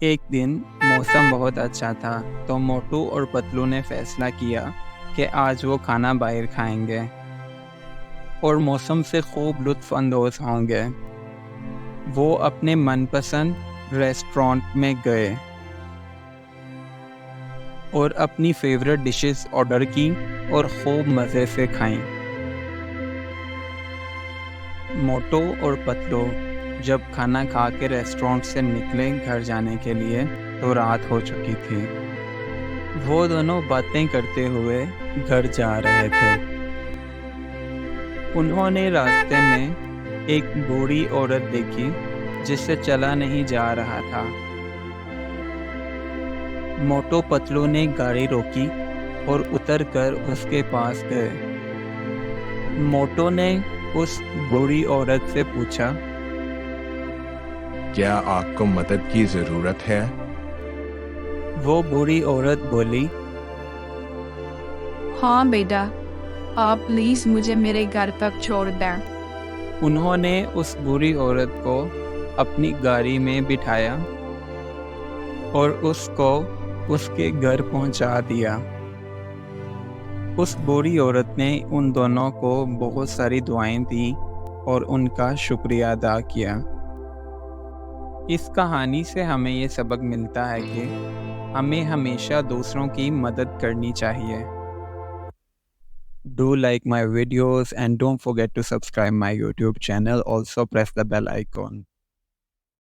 एक दिन मौसम बहुत अच्छा था, तो मोटू और पतलू ने फैसला किया कि आज वो खाना बाहर खाएंगे और मौसम से खूब लुत्फ़ अंदोज़ होंगे। वो अपने मनपसंद रेस्टोरेंट में गए और अपनी फ़ेवरेट डिशेस ऑर्डर की और खूब मज़े से खाईं। मोटू और पतलू जब खाना खा के रेस्टोरेंट से निकले घर जाने के लिए, तो रात हो चुकी थी। वो दोनों बातें करते हुए घर जा रहे थे। उन्होंने रास्ते में एक बूढ़ी औरत देखी जिससे चला नहीं जा रहा था। मोटू पतलू ने गाड़ी रोकी और उतरकर उसके पास गए। मोटू ने उस बूढ़ी औरत से पूछा, क्या आपको मदद की ज़रूरत है? वो बूढ़ी औरत बोली, हाँ बेटा, आप प्लीज़ मुझे मेरे घर तक छोड़ दें। उन्होंने उस बूढ़ी औरत को अपनी गाड़ी में बिठाया और उसको उसके घर पहुंचा दिया। उस बूढ़ी औरत ने उन दोनों को बहुत सारी दुआएं दी और उनका शुक्रिया अदा किया। इस कहानी से हमें ये सबक मिलता है कि हमें हमेशा दूसरों की मदद करनी चाहिए। Do like my videos and don't forget to subscribe my YouTube channel. Also press the bell icon.